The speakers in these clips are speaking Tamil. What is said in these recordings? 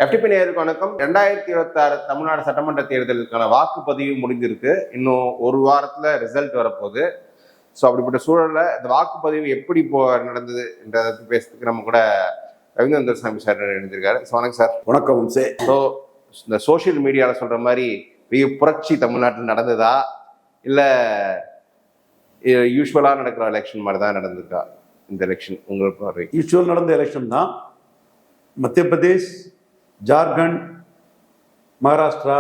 எஃப்டிபி நேயருக்கு வணக்கம். 2026 தமிழ்நாடு சட்டமன்ற தேர்தலுக்கான வாக்குப்பதிவு முடிஞ்சிருக்கு. இன்னும் ஒரு வாரத்துல ரிசல்ட் வரப்போகுது. ஸோ அப்படிப்பட்ட சூழல்ல இந்த வாக்குப்பதிவு எப்படி இப்போ நடந்தது என்றதை பேசுறதுக்கு நம்ம கூட ரவீந்திர சாமி சார் எழுந்திருக்காரு. ஸோ வணக்கம் சார். வணக்கம். ஸோ இந்த சோசியல் மீடியாவில் சொல்ற மாதிரி புரட்சி தமிழ்நாட்டில் நடந்ததா இல்லை யூஸ்வலாக நடக்கிற எலெக்ஷன் மாதிரி தான் நடந்திருக்கா இந்த எலெக்ஷன் உங்களுக்கு? யூஸ்வல் நடந்த எலெக்ஷன் தான். மத்திய பிரதேஷ், ஜார்க்கண்ட், மகாராஷ்டிரா,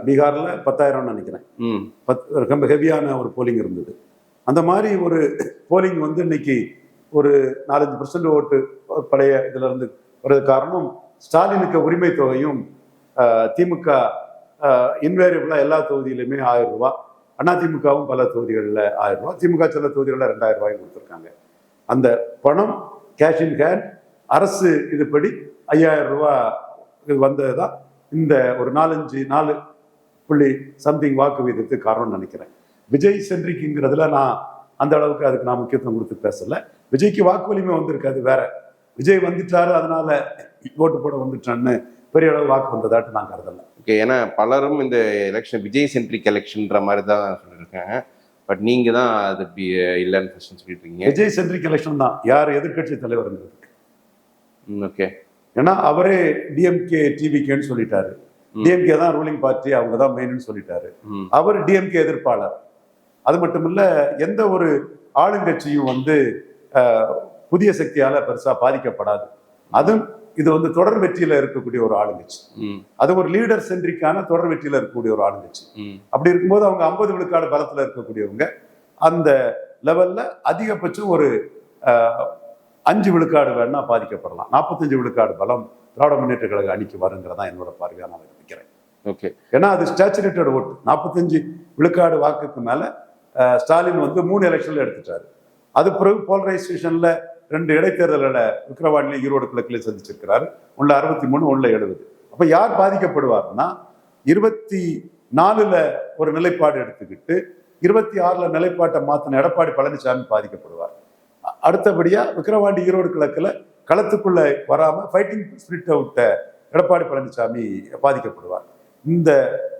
பீகாரில் 10,000 நினைக்கிறேன். ரொம்ப ஹெவியான ஒரு போலிங் இருந்தது. அந்த மாதிரி ஒரு போலிங் வந்து இன்னைக்கு ஒரு 4-5% ஓட்டு பழைய இதுல இருந்து வர்றது காரணம் ஸ்டாலினுக்கு உரிமை தொகையும் திமுக இன்வேரியபிளா எல்லா தொகுதியிலுமே 1000 ரூபாய், அதிமுகவும் பல தொகுதிகளில் 1000 ரூபாய், திமுக சில தொகுதிகளில் 2000 ரூபாய் கொடுத்துருக்காங்க. அந்த பணம் கேஷ் இன் ஹேண்ட் அரசு இதுபடி 5000 ரூபாய் வந்தது தான் இந்த ஒரு 4.5 வாக்கு வீதத்துக்கு காரணம்னு நினைக்கிறேன். விஜய் சென்ட்ரிக்குங்கிறதுல நான் அந்த அளவுக்கு அதுக்கு நான் முக்கியத்துவம் கொடுத்து பேசல. விஜய்க்கு வாக்கு வலிமை வந்திருக்காது வேற. விஜய் வந்துட்டாரு அதனால ஓட்டு போட வந்துட்டான்னு பெரிய அளவு வாக்கு வந்ததாட்டு நான் கருதல. ஓகே, ஏன்னா பலரும் இந்த எலெக்ஷன் விஜய் சென்ட்ரிக் எலெக்ஷன்ற மாதிரி தான் சொல்லியிருக்காங்க. பட் நீங்க தான் அது இல்லைன்னு சொல்லிட்டு இருக்கீங்க. விஜய் சென்ட்ரிக் எலெக்ஷன் தான். யார் எதிர்கட்சி தலைவர்? ஓகே, ஏன்னா அவரே டிஎம்கே டிவிகேன்னு சொல்லிட்டாரு. டிஎம்கே தான் ரூலிங் பார்ட்டி, அவங்க தான் மெயின்னு சொல்லிட்டாரு. அவர் டிஎம்கே எதிர்ப்பாளர். அது மட்டும் இல்ல, எந்த ஒரு ஆளுங்கட்சியும் வந்து புதிய சக்தியால பெருசா பாதிக்கப்படாது. அதுவும் இது வந்து தொடர் வெற்றியில இருக்கக்கூடிய ஒரு ஆளுங்கட்சி. அது ஒரு லீடர் சென்ட்ரிக்கான தொடர் வெற்றியில இருக்கக்கூடிய ஒரு ஆளுங்கட்சி. அப்படி இருக்கும்போது அவங்க 50 விழுக்காடு பலத்துல இருக்கக்கூடியவங்க அந்த லெவல்ல அதிகபட்சம் ஒரு 5 விழுக்காடு வேணா பாதிக்கப்படலாம். 45 விழுக்காடு பலம் திராவிட முன்னேற்ற கழக அணிக்கு வருங்கிறதா என்னோட பார்வையா நான் வைக்கிறேன். ஓகே, ஏன்னா அது ஸ்டாச்சுரேட்டட் ஓட்டு. 45 விழுக்காடு வாக்குக்கு மேல ஸ்டாலின் வந்து 3 எலெக்ஷன்ல எடுத்துட்டாரு. அது பிறகு போலரைசேஷன்ல 2 இடைத்தேர்தலில் விக்கிரவாண்டிலையும் ஈரோடு கிழக்கிலையும் சந்திச்சிருக்கிறாரு. ஒன்றுல 63, ஒன்றுல 70. அப்ப யார் பாதிக்கப்படுவார்னா 24ல ஒரு நிலைப்பாடு எடுத்துக்கிட்டு 26ல நிலைப்பாட்டை மாத்தின எடப்பாடி பழனிசாமி பாதிக்கப்படுவார். அடுத்தபடியா விக்கிரவாண்டி ஈரோடு கிழக்குல களத்துக்குள்ள வராம ஃபைட்டிங் ஸ்பிரிட் விட்ட எடப்பாடி பழனிசாமி பாதிக்கப்படுவார். இந்த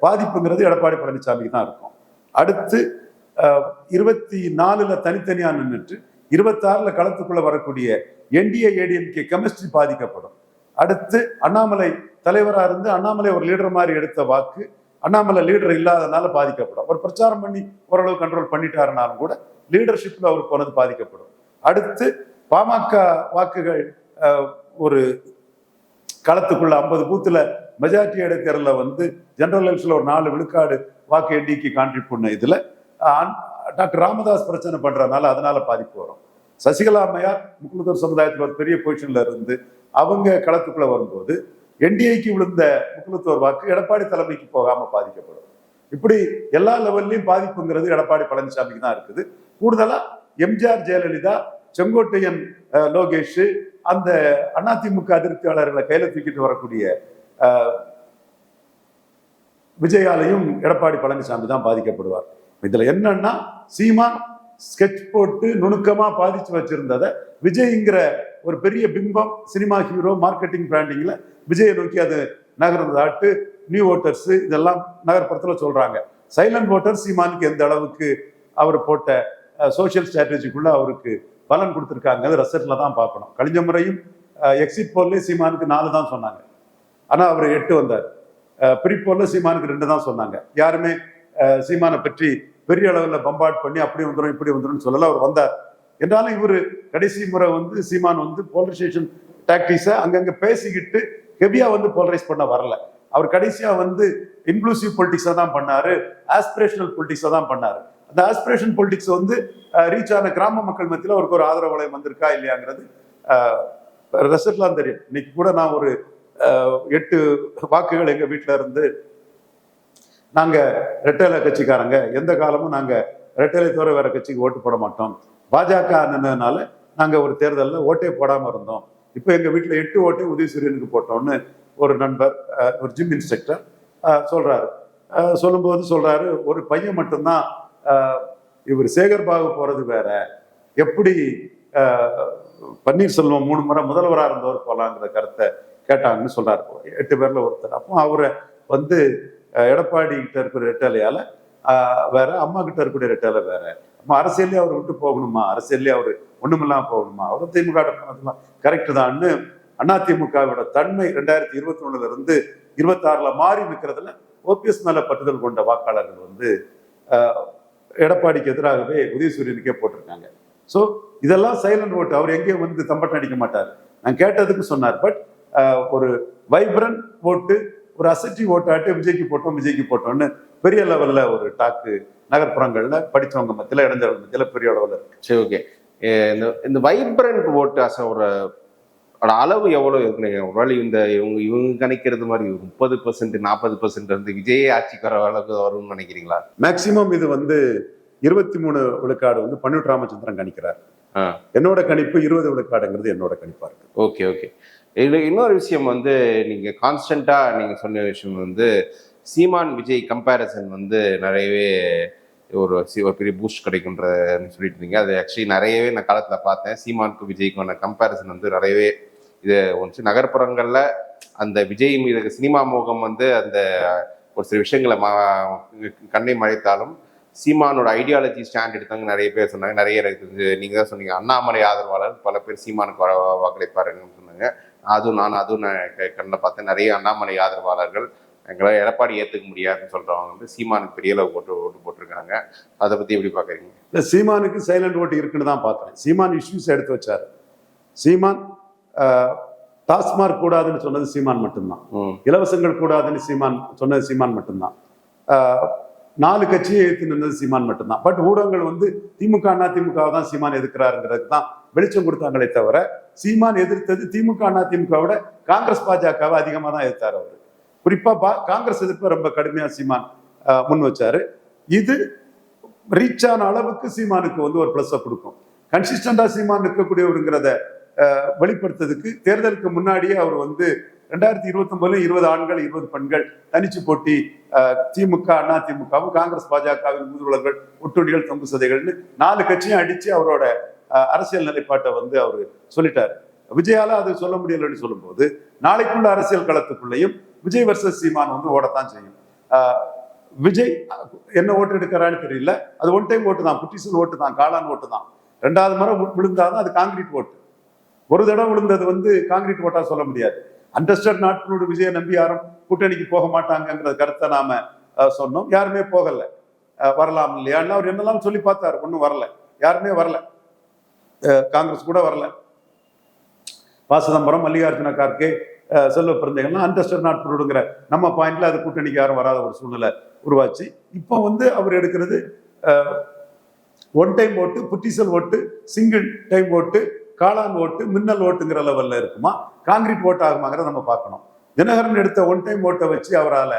பாதிப்புங்கிறது எடப்பாடி பழனிசாமிக்கு தான் இருக்கும். அடுத்து 24ல தனித்தனியா நின்றுட்டு 26ல களத்துக்குள்ள வரக்கூடிய என்டிஏ ஏடிஎம்கே கெமிஸ்ட்ரி பாதிக்கப்படும். அடுத்து அண்ணாமலை தலைவரா இருந்து அண்ணாமலை ஒரு லீடர் மாதிரி எடுத்த வாக்கு அண்ணாமலை லீடர் இல்லாதனால பாதிக்கப்படும். ஒரு பிரச்சாரம் பண்ணி ஓரளவு கண்ட்ரோல் பண்ணிட்டாருனாலும் கூட லீடர்ஷிப்ல அவருக்கு போனது பாதிக்கப்படும். அடுத்து பாமக வாக்குகள் ஒரு களத்துக்குள்ள 50 பூத்துல மெஜாரிட்டி எடுக்கிறதுல வந்து ஜெனரல் எலெக்ஷன்ல ஒரு 4 விழுக்காடு வாக்கு எண்ணிக்கை கான்ட்ரிபியூட் பண்ண இதுல டாக்டர் ராமதாஸ் பிரச்சனை பண்றதுனால அதனால பாதிப்பு வரும். சசிகலா அம்மையார் முக்குலத்தோர் சமுதாயத்தில் ஒரு பெரிய பொசிஷன்ல இருந்து அவங்க களத்துக்குள்ள வரும்போது என்டிஏக்கு விழுந்த முக்குலத்தோர் வாக்கு எடப்பாடி தலைமைக்கு போகாம பாதிக்கப்படும். இப்படி எல்லா லெவல்லையும் பாதிப்புங்கிறது எடப்பாடி பழனிசாமிக்கு தான் இருக்குது. கூடுதலா எம்ஜிஆர் ஜெயலலிதா, செங்கோட்டையன் லோகேஷ், அந்த அதிமுக அதிருப்தியாளர்களை கையில தூக்கிட்டு வரக்கூடிய விஜயாலையும் எடப்பாடி பழனிசாமி தான் பாதிக்கப்படுவார். இதுல என்னன்னா சீமான் ஸ்கெட்ச் போட்டு நுணுக்கமா பாதிச்சு வச்சிருந்ததை விஜய்ங்கிற ஒரு பெரிய பிம்பம் சினிமா ஹீரோ மார்க்கெட்டிங் பிராண்டிங்ல விஜயை நோக்கி அது நகர்ந்ததாட்டு நியூ ஓட்டர்ஸ் இதெல்லாம் நகர்ப்புறத்துல சொல்றாங்க. சைலண்ட் ஓட்டர் சீமானுக்கு எந்த அளவுக்கு அவர் போட்ட சோசியல் ஸ்ட்ராட்டஜிக்குள்ள அவருக்கு பலன் கொடுத்துருக்காங்க ரிசல்ட்ல தான் பார்க்கணும். கழிஞ்ச முறையும் எக்ஸிட் போல்லே சீமானுக்கு 4 தான் சொன்னாங்க, ஆனா அவர் 8 வந்தார். ப்ரீ போல்ல சீமானுக்கு 2 தான் சொன்னாங்க. யாருமே சீமானை பற்றி பெரிய அளவில் பம்பாட் பண்ணி அப்படி வந்துடும் இப்படி வந்துடும் சொல்லல. அவர் வந்தார் என்றாலும் இவரு கடைசி முறை வந்து சீமான் வந்து போலரைசேஷன் டாக்டிக்ஸை அங்கங்க பேசிக்கிட்டு ஹெவியா வந்து போலரைஸ் பண்ண வரல. அவர் கடைசியா வந்து இன்க்ளூசிவ் பொலிட்டிக்ஸை தான் பண்ணாரு, ஆஸ்பிரேஷனல் பொலிட்டிக்ஸை தான் பண்ணாரு. அந்த ஆஸ்பிரேஷன் பொலிட்டிக்ஸ் வந்து ரீச் ஆன கிராம மக்கள் மத்தியில் அவருக்கு ஒரு ஆதரவு வளையம் வந்திருக்கா இல்லையாங்கிறது ரிசல்ட்லாம் தெரியும். இன்னைக்கு கூட நான் ஒரு 8 வாக்குகள் எங்க வீட்டுல இருந்து, நாங்க ரெட்டேல கட்சிக்காரங்க எந்த காலமும் நாங்க ரெட்டேலை தவிர வேற கட்சிக்கு ஓட்டு போட மாட்டோம். பாஜக நின்றதுனால நாங்க ஒரு தேர்தலில் ஓட்டே போடாம இருந்தோம். இப்போ எங்க வீட்டுல 8 ஓட்டே உதயசூரியனுக்கு போட்டோம்னு ஒரு நண்பர், ஒரு ஜிம் இன்ஸ்ட்ரக்டர் சொல்றாரு. சொல்லும்போது சொல்றாரு, ஒரு பையன் மட்டும்தான் இவர் சேகர் பாபு போறது வேற, எப்படி பன்னீர்செல்வம் 3 முறை முதல்வராக இருந்தவர் போலாங்கிற கருத்தை கேட்டாங்கன்னு சொல்றாரு. 8 பேர்ல ஒருத்தர். அப்போ அவரை வந்து எடப்பாடி கிட்ட இருக்கிற ரெட்டலையால வேற, அம்மா கிட்ட இருக்கிற ரெட்டலை வேற. அப்ப அரசியலே அவர் விட்டு போகணுமா, அரசியலே அவர் ஒண்ணுமில்லாம போகணுமா, அவர் திமுக போனதெல்லாம் கரெக்ட் தான்னு அதிமுகவோட தன்மை 2021 இருந்து 26 மாறி நிற்கிறதுல ஓபிஎஸ் மேல பற்றுதல் கொண்ட வாக்காளர்கள் வந்து எடப்பாடிக்கு எதிராகவே உதயசூரியனுக்கே போட்டிருக்காங்க. ஸோ இதெல்லாம் சைலண்ட் ஓட்டு. அவர் எங்கேயும் வந்து தம்பட்டம் அடிக்க மாட்டார். நான் கேட்டதுக்கு சொன்னார். பட் ஒரு வைப்ரண்ட் ஓட்டு, ஒரு அசட்டிவ் ஓட்டாட்டு விஜய்க்கு போட்டோம்னு பெரிய லெவல்ல ஒரு டாக்கு நகர்ப்புறங்கள்ல படிச்சவங்க மத்தியில, இளைஞர்கள் மத்தியில பெரிய அளவுல இருக்கு. சரி, ஓகே. இந்த வைப்ரண்ட் ஓட்டு ஒரு அளவு எவ்வளவு இருக்குங்க? ஒருவேளை இவங்க கணிக்கிறது மாதிரி 30%, 40% வந்து விஜயே ஆட்சிக்கு வர அளவுக்கு வரும்னு நினைக்கிறீங்களா? மேக்சிமம் இது வந்து 23 விழுக்காடு வந்து பன்னீர் ராமச்சந்திரன் கணிக்கிறார். என்னோட கணிப்பு 20 விழுக்காடுங்கிறது என்னோட கணிப்பா இருக்கு. Okay okay. இதுல இன்னொரு விஷயம் வந்து நீங்க கான்ஸ்டன்டா நீங்க சொன்ன விஷயம் வந்து சீமான் விஜய் கம்பேரிசன் வந்து நிறையவே ஒரு பெரிய பூஸ்ட் கிடைக்கும்ன்றன்னு சொல்லிட்டு இருந்தீங்க. அது ஆக்சுவலி நிறையவே நான் காலத்துல பார்த்தேன். சீமானுக்கு விஜய்க்கான கம்பேரிசன் வந்து நிறையவே இது ஒன்று. நகர்ப்புறங்கள்ல அந்த விஜய் மீது சினிமா மோகம் வந்து அந்த ஒரு சில விஷயங்களை கண்ணை மறைத்தாலும் சீமானோட ஐடியாலஜி ஸ்டாண்ட் எடுத்தவங்க நிறைய பேர் சொன்னாங்க. நிறைய நீங்க தான் சொன்னீங்க, அண்ணாமலை ஆதரவாளர் பல பேர் சீமானுக்கு வாக்களிப்பாருன்னு சொன்னாங்க. அதுவும் நான் கண்ணில் பார்த்தேன். நிறைய அண்ணாமலை ஆதரவாளர்கள் எங்களால் எடப்பாடி ஏற்றுக்க முடியாதுன்னு சொல்றவங்க வந்து சீமானுக்கு பெரிய அளவு ஓட்டு போட்டிருக்காங்க. அதை பத்தி எப்படி பாக்குறீங்க? இல்லை, சீமானுக்கு சைலண்ட் ஓட்டு இருக்குன்னு தான் பார்க்குறேன். சீமான் இஷ்யூஸ் எடுத்து வச்சாரு. சீமான் டாஸ்மார்க் கூடாதுன்னு சொன்னது சீமான் மட்டும்தான். இலவசங்கள் கூடாதுன்னு சொன்னது சீமான் மட்டும்தான். 4 கட்சியை எதிர்த்து நின்றது சீமான் மட்டும்தான். பட் ஊடகங்கள் வந்து திமுக அதிமுகவை தான் சீமான் எதிர்க்கிறாருங்கிறதுக்கு தான் வெளிச்சம் கொடுத்தாங்களே தவிர, சீமான் எதிர்த்தது திமுக அதிமுகவோட காங்கிரஸ் பாஜகவை அதிகமாக தான் எதிர்த்தார். அவர் குறிப்பா காங்கிரஸ் எதிர்ப்பை ரொம்ப கடுமையா சீமான் முன் வச்சாரு. இது ரீச் ஆன அளவுக்கு சீமானுக்கு வந்து ஒரு பிளஸ் கொடுக்கும். கன்சிஸ்டண்டா சீமான் நிற்கக்கூடியவருங்கிறத வெளிப்படுத்துறதுக்கு தேர்தலுக்கு முன்னாடியே அவர் வந்து 2029 20 ஆண்கள் 20 பெண்கள் தனிச்சு போட்டி, திமுக அதிமுகவும் காங்கிரஸ் பாஜகவின் முதல்வர்கள் ஒட்டுணிகள் தொங்கு சதைகள்னு 4 கட்சியும் அடிச்சு அவரோட அரசியல் நிலைப்பாட்டை வந்து அவர் சொல்லிட்டாரு. விஜயால அது சொல்ல முடியலன்னு சொல்லும் போது நாளைக்குள்ள அரசியல் களத்துக்குள்ளேயும் விஜய் வர்சஸ் சீமான் வந்து ஓடத்தான் செய்யும். விஜய் என்ன ஓட்டு எடுக்கிறான்னு தெரியல. அது ஒன் டைம் ஓட்டு தான், புட்டிசல் ஓட்டு தான், காளான் ஓட்டு தான். 2வது முறை விழுந்தாதான் அது காங்கிரீட் ஓட்டு. ஒரு தடவை விழுந்தது வந்து காங்கிரீட் ஓட்டா சொல்ல முடியாது. அண்டர்ஸ்டட் நாட்களோடு விஜயை நம்பி யாரும் கூட்டணிக்கு போக மாட்டாங்கிற கருத்தை நாம சொன்னோம். யாருமே போகல. வரலாம் இல்லையான்னு அவர் என்னெல்லாம் சொல்லி பார்த்தாரு. ஒன்றும் வரல, யாருமே வரல. காங்கிரஸ் கூட வரல. சிதம்பரம், மல்லிகார்ஜுன கார்கே, செல்வ பிறந்தைகள்லாம் அண்டர்ஸ்டட் நாட்களோடுங்கிற நம்ம பாயிண்ட்ல அது கூட்டணிக்கு யாரும் வராத ஒரு சூழ்நிலை உருவாச்சு. இப்போ வந்து அவர் எடுக்கிறது ஒன் டைம் ஓட்டு, புட்டிசல் ஓட்டு, சிங்கிள் டைம் ஓட்டு, காளான் ஓட்டு, மின்னல் ஓட்டுங்கிற லெவல்ல இருக்குமா, காங்கிரீட் ஓட்டு ஆகுமாங்கிறத நம்ம பார்க்கணும். தினகரன் எடுத்த ஒன் டைம் ஓட்டை வச்சு அவரால்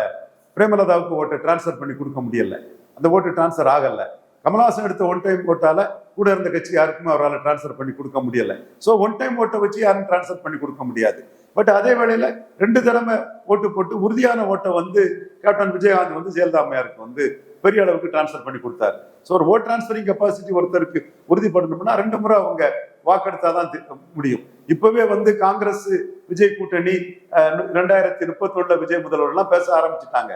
பிரேமலதாவுக்கு ஓட்டை டிரான்ஸ்ஃபர் பண்ணி கொடுக்க முடியல. அந்த ஓட்டு டிரான்ஸ்ஃபர் ஆகல. கமல்ஹாசன் எடுத்த ஒன் டைம் ஓட்டால கூட இருந்த கட்சி யாருக்குமே அவரால் டிரான்ஸ்ஃபர் பண்ணி கொடுக்க முடியல. ஸோ ஒன் டைம் ஓட்டை வச்சு யாரும் டிரான்ஸ்ஃபர் பண்ணி கொடுக்க முடியாது. பட் அதே வேளையில 2 தடவை ஓட்டு போட்டு உறுதியான ஓட்டை வந்து கேப்டன் விஜயகாந்த் வந்து ஜெயலலிதா அம்மையாருக்கு வந்து பெரிய அளவுக்கு டிரான்ஸ்ஃபர் பண்ணி கொடுத்தாரு. ஸோ ஒரு ஓட் டிரான்ஸ்ஃபரிங் கெப்பாசிட்டி ஒருத்தருக்கு உறுதிப்படணும்னா 2 முறை அவங்க வாக்கெடுத்தாதான் முடியும். இப்பவே வந்து காங்கிரஸ் விஜய் கூட்டணி 2031 விஜய் முதல்வர்லாம் பேச ஆரம்பிச்சுட்டாங்க.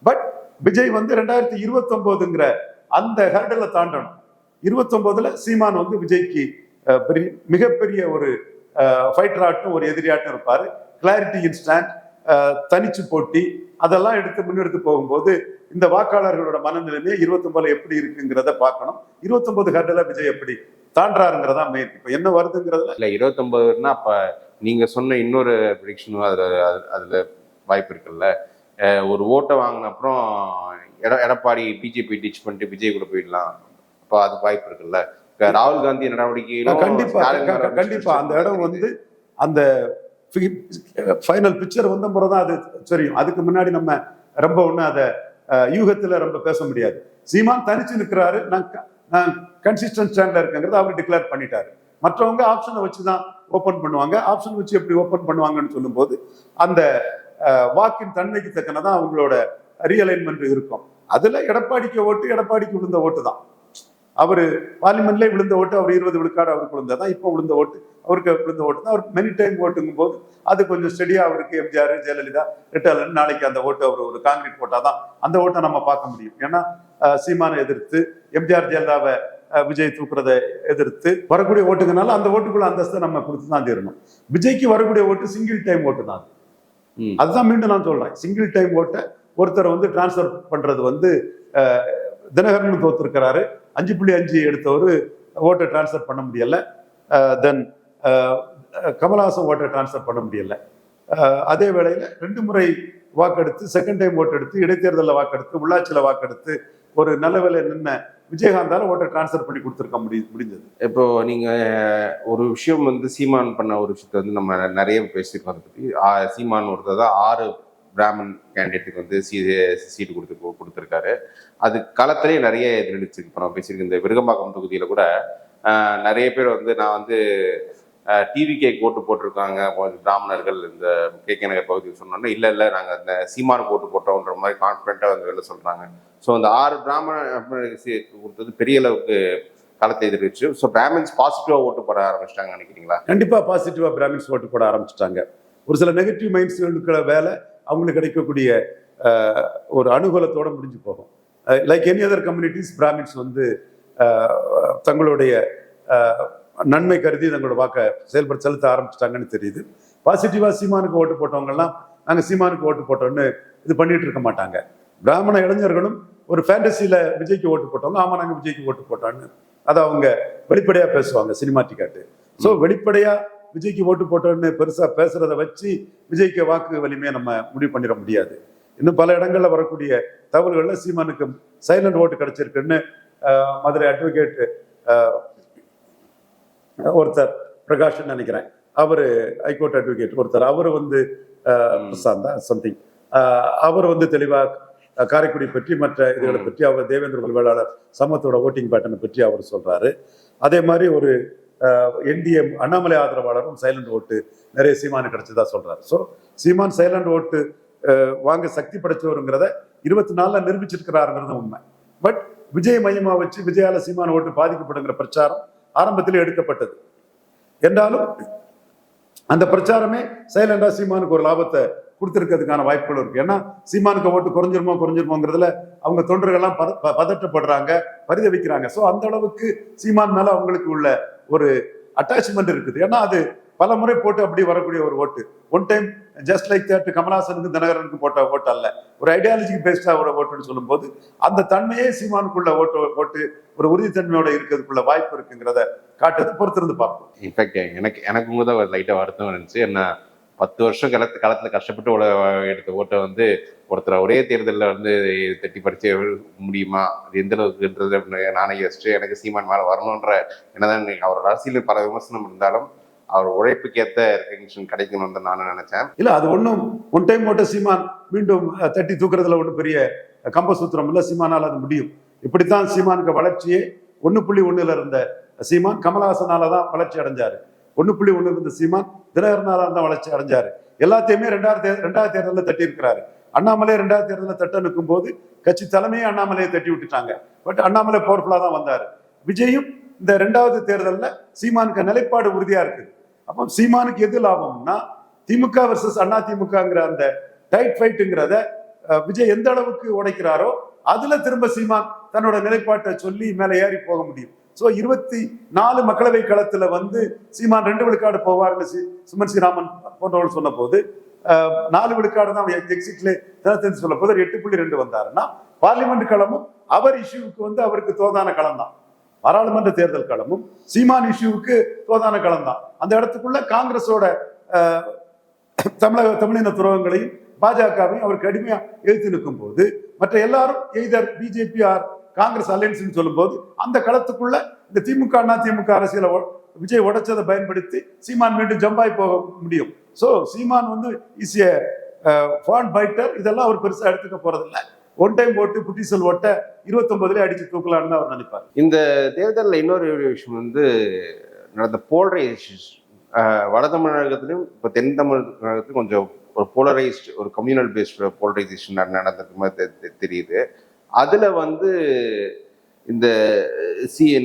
பட் விஜய் வந்து 2029ங்கிற அந்த ஹர்டல தாண்டணும். 29ல சீமான் வந்து விஜய்க்கு மிகப்பெரிய ஒரு ஃபைட்டராட்டும் ஒரு எதிரியாட்டும் இருப்பாரு. கிளாரிட்டி இன் ஸ்டாண்ட், தனிச்சு போட்டி, அதெல்லாம் முன்னெடுத்து போகும்போது இந்த வாக்காளர்களோட மனநிலைமையை 29 எப்படி இருக்குங்கிறத பார்க்கணும். 29 ஹர்டல விஜய் எப்படி தாண்டாருங்கிறதா மெயின். இப்ப என்ன வருதுங்கிறதுல இல்ல 29னா அப்ப நீங்க சொன்ன இன்னொரு ப்ரெடிக்ஷனும் அதுல வாய்ப்பு இருக்குல்ல. ஒரு ஓட்டை வாங்கின அப்புறம் எடப்பாடி பிஜேபி டிச் பண்ணிட்டு விஜய் கூட போயிடலாம். அப்ப அது வாய்ப்பு இருக்குல்ல. ராகுல் காந்தி நடவடிக்கையிலும் கண்டிப்பா அந்த இடம் வந்து அந்த ஃபைனல் பிக்சர் வந்த முறைதான் அது தெரியும். அதுக்கு முன்னாடி நம்ம ரொம்ப ஒண்ணு அதை யூகத்துல ரொம்ப பேச முடியாது. சீமான் தனிச்சு நிற்கிறாரு, நான் கன்சிஸ்டன்ட் ஸ்டாண்ட்ல இருக்கேங்கிறத அவர் டிக்ளேர் பண்ணிட்டாரு. மற்றவங்க ஆப்ஷனை வச்சுதான் ஓப்பன் பண்ணுவாங்க. ஆப்ஷன் வச்சு எப்படி ஓப்பன் பண்ணுவாங்கன்னு சொல்லும் போது அந்த வாக்கின் தன்மைக்கு தக்கனதான் அவங்களோட ரீஅலைன்மெண்ட் இருக்கும். அதுல எடப்பாடிக்கு ஓட்டு, எடப்பாடிக்கு விழுந்த ஓட்டு தான். அவர் பார்லிமெண்ட்லேயே விழுந்த ஓட்டு அவர் 20 விழுக்காடு அவருக்கு விழுந்ததான். இப்போ விழுந்த ஓட்டு அவருக்கு விழுந்த ஓட்டு தான். அவர் மெனி டைம் ஓட்டுங்கும் போது அது கொஞ்சம் ஸ்டெடியா அவருக்கு எம்ஜிஆர், ஜெயலலிதா, ரிட்டாலன் நாளைக்கு அந்த ஓட்டு அவர் ஒரு காங்கிரீட் போட்டாதான் அந்த ஓட்டை நம்ம பார்க்க முடியும். ஏன்னா சீமானை எதிர்த்து எம்ஜிஆர் ஜெயலலிதாவை விஜய் தூக்குறதை எதிர்த்து வரக்கூடிய ஓட்டுங்கனால அந்த ஓட்டுக்குள்ள அந்தஸ்தை நம்ம கொடுத்து தான் தீரணும். விஜய்க்கு வரக்கூடிய ஓட்டு சிங்கிள் டைம் ஓட்டு தான். அதுதான் மீண்டும் நான் சொல்றேன், சிங்கிள் டைம் ஓட்டை ஒருத்தர் வந்து டிரான்ஸ்ஃபர் பண்றது வந்து தினகரன் தோத்துருக்கிறாரு. 5.5 எடுத்தவர் ஓட்டை டிரான்ஸ்ஃபர் பண்ண முடியல. தென் கமலஹாசன் ஓட்டை டிரான்ஸ்ஃபர் பண்ண முடியல. அதே வேளையில 2 முறை வாக்கெடுத்து செகண்ட் டைம் ஓட்டு எடுத்து இடைத்தேர்தலில் வாக்கெடுத்து உள்ளாட்சியில் வாக்கெடுத்து ஒரு நல்ல வேலை நின்ன விஜயகாந்தால ஓட்டை டிரான்ஸ்ஃபர் பண்ணி கொடுத்துருக்க முடிஞ்சது. இப்போ நீங்க ஒரு விஷயம் வந்து சீமான் பண்ண ஒரு விஷயத்த வந்து நம்ம நிறைய பேசியிருக்கோம். அதை பத்தி சீமான் ஒருத்தர் தான் 6 பிராமன் கேண்டிடேட்டுக்கு வந்து சீட்டு கொடுத்துருக்காரு. அது களத்திலேயே நிறைய எதிரொலிச்சிருக்கு. இப்போ நம்ம பேசியிருக்க இந்த விருகம்பாக்கம் தொகுதியில கூட நிறைய பேர் வந்து நான் வந்து டிவிகே ஓட்டு போட்டிருக்காங்க பிராமணர்கள் இந்த கேகே நகர் பகுதியில் சொன்னோன்னா இல்லை நாங்கள் அந்த சீமானுக்கு ஓட்டு போட்டோன்ற மாதிரி கான்ஃபிடென்ட்டாக வந்து வெளில சொல்கிறாங்க. ஸோ அந்த 6 பிராமணர்களுக்கு கொடுத்தது பெரிய அளவுக்கு களத்தை எதிர்த்து. ஸோ பிராமின்ஸ் பாசிட்டிவாக ஓட்டு போட ஆரம்பிச்சிட்டாங்க நினைக்கிறீங்களா? கண்டிப்பாக பாசிட்டிவாக பிராமின்ஸ் ஓட்டு போட ஆரம்பிச்சிட்டாங்க. ஒரு சில நெகட்டிவ் மைண்ட்ஸ்களுக்கு வேலை அவங்களுக்கு கிடைக்கக்கூடிய ஒரு அனுகூலத்தோடு முடிஞ்சு போகும். Like any other communities Brahmins வந்து தங்களுடைய நன்மை கருதி தங்களோட வாக்கை செலுத்த ஆரம்பிச்சிட்டாங்கன்னு தெரியுது. பாசிட்டிவா சீமானுக்கு ஓட்டு போட்டவங்கலாம் நாங்கள் சீமானுக்கு ஓட்டு போட்டோம்னு இது பண்ணிட்டு இருக்க மாட்டாங்க. பிராமண இளைஞர்களும் ஒரு ஃபேண்டசியில விஜய்க்கு ஓட்டு போட்டவங்க ஆமா நாங்கள் விஜய்க்கு ஓட்டு போட்டோன்னு அதை அவங்க வெளிப்படையா பேசுவாங்க சினிமாட்டிக்காட்டு. ஸோ வெளிப்படையா விஜய்க்கு ஓட்டு போட்டோன்னு பெருசா பேசுறத வச்சு விஜய்க்கு வாக்கு வலிமையை நம்ம முடிவு பண்ணிட முடியாது. இன்னும் பல இடங்கள்ல வரக்கூடிய தகவல்கள்ல சீமானுக்கு சைலண்ட் ஓட்டு கிடைச்சிருக்குன்னு மதுரை அட்வொகேட் ஒருத்தர் பிரகாஷ் நினைக்கிறேன், அவரு ஹைகோர்ட் அட்வொகேட் ஒருத்தர், அவரு வந்து பிரசாந்தா சம்திங், அவர் வந்து தெளிவா காரைக்குடி பற்றி மற்ற இதுகளை பற்றி அவர் தேவேந்திர வேளாளர் சமூகத்தோட ஓட்டிங் பேட்டர்னை பற்றி அவர் சொல்றாரு. அதே மாதிரி ஒரு என்டிஏ அண்ணாமலை ஆதரவாளரும் சைலண்ட் ஓட்டு நிறைய சீமானு கிடைச்சதா சொல்றாரு. ஸோ சீமான் சைலண்ட் ஓட்டு வாங்க சக்தி படைச்சவருங்கிறத 24 நிரூபிச்சிருக்கிறாருங்கிறது உண்மை. பட் விஜய் மையமா வச்சு விஜயால சீமான் ஓட்டு பாதிக்கப்படுங்கிற பிரச்சாரம் ஆரம்பத்திலே எடுக்கப்பட்டது என்றாலும் அந்த பிரச்சாரமே சைலண்டா சீமானுக்கு ஒரு லாபத்தை கொடுத்திருக்கிறதுக்கான வாய்ப்புகள் இருக்கு. ஏன்னா சீமானுக்கு ஓட்டு குறைஞ்சிருமோங்கிறதுல அவங்க தொண்டர்கள்லாம் பதற்றப்படுறாங்க, பரிதவிக்கிறாங்க. ஸோ அந்த அளவுக்கு சீமான் மேல அவங்களுக்கு உள்ள ஒரு அட்டாச்மெண்ட் இருக்குது. ஏன்னா அது பல முறை போட்டு அப்படி வரக்கூடிய ஒரு vote. One time just like that கமலஹாசனுக்கு தினகரனுக்கு போட்ட ஓட்டு அல்ல, ஒரு ஐடியாலஜிக்கு பேஸ்டா ஒரு ஓட்டுன்னு சொல்லும் போது அந்த தன்மையே சீமானுக்குள்ள ஓட்டு ஒரு உறுதித்தன்மையோட இருக்கிறதுக்குள்ள வாய்ப்பு இருக்குங்கிறத காட்டுறது பொறுத்திருந்து பார்ப்போம். இன்ஃபேக்ட் எனக்கு தான் லைட்டா வருத்தம் இருந்துச்சு. என்ன 10 வருஷம் களத்துல கஷ்டப்பட்டு எடுத்த ஓட்டை வந்து ஒருத்தர் ஒரே தேர்தலில் வந்து தட்டி பறிச்சு முடியுமா, அது எந்த அளவுக்குன்றது நானே யோசிச்சு எனக்கு சீமான் மேலே வரணுன்ற என்னதான் அவர் அரசியல் பல விமர்சனம் இருந்தாலும் அவர் உழைப்புக்கேற்ற ரெகக்னிஷன் கிடைக்கணும்னு நான் நினைச்சேன். இல்ல அது ஒன் டைம் ஓட்ட சீமான் மீண்டும் தட்டி தூக்குறதுல ஒன்றும் பெரிய கம்பசூத்திரம் இல்லை, சீமானால் அது முடியும். இப்படித்தான் சீமானுக்கு வளர்ச்சியே 1.1 இருந்த சீமான் கமலஹாசனால தான் வளர்ச்சி அடைஞ்சாரு. 1.1 இருந்த சீமான் தினகரனால தான் வளர்ச்சி அடைஞ்சாரு. எல்லாத்தையுமே 2000 தேர்தலில் தட்டி இருக்கிறாரு. அண்ணாமலை 2000 தேர்தலில் தட்ட நிற்கும் போது கட்சி தலைமையை அண்ணாமலையை தட்டி விட்டுட்டாங்க. பட் அண்ணாமலை பவர்ஃபுல்லா தான் வந்தாரு. விஜயும் இந்த 2வது தேர்தலில் சீமானுக்கு நிலைப்பாடு உறுதியா இருக்குது. அப்போ சீமானுக்கு எது லாபம்னா திமுக வர்சஸ் அண்ணா திமுகங்கிற அந்த டைட் ஃபைட்டுங்கிறத விஜய் எந்த அளவுக்கு உடைக்கிறாரோ அதுல திரும்ப சீமான் தன்னோட நிலைப்பாட்டை சொல்லி மேல ஏறி போக முடியும். ஸோ 24 மக்களவை களத்துல வந்து சீமான் 2 விழுக்காடு போவார்னு சுமன் ஸ்ரீராமன் போன்றவர்கள் சொன்ன போது 4 விழுக்காடு தான் எக்ஸிட்ல தினத்தந்தி சொல்ல போது 8.2 வந்தாருன்னா பார்லிமெண்ட் களமும் அவர் இஷ்யூவுக்கு வந்து அவருக்கு தோதான களம் தான். பாராளுமன்ற தேர்தல் களமும் சீமான் இஷ்யூவுக்கு தோதான களம் தான். அந்த இடத்துக்குள்ள காங்கிரஸோட தமிழின துரோகங்களையும் பாஜகவையும் அவர் கடுமையா எழுத்து நிற்கும் போது மற்ற எல்லாரும் either BJP or Congress alliance சொல்லும் போது அந்த களத்துக்குள்ள இந்த திமுக அண்ணா திமுக அரசியலை விஜய் உடைச்சதை பயன்படுத்தி சீமான் மீண்டும் ஜம்பாய் போக முடியும். ஸோ சீமான் வந்து இஸ் ஏ ஃபான் ஃபைட்டர், இதெல்லாம் அவர் பெருசா எடுத்துக்க போறதில்லை. ஒன் டைம் ஓட்டு புட்டிசல் ஓட்ட 29 அடிச்சு தூக்கலான்னு அவர் நினைப்பார். இந்த தேர்தலில் இன்னொரு விஷயம் வந்து நடந்த போலரைசேஷன் வட தமிழகத்திலும் இப்போ தென் தமிழகத்திலும் கொஞ்சம் ஒரு போலரைஸ்ட் ஒரு கம்யூனல் பேஸ்ட் போலரைசேஷன் நடந்தது மாதிரி தெரியுது. அதுல வந்து இந்த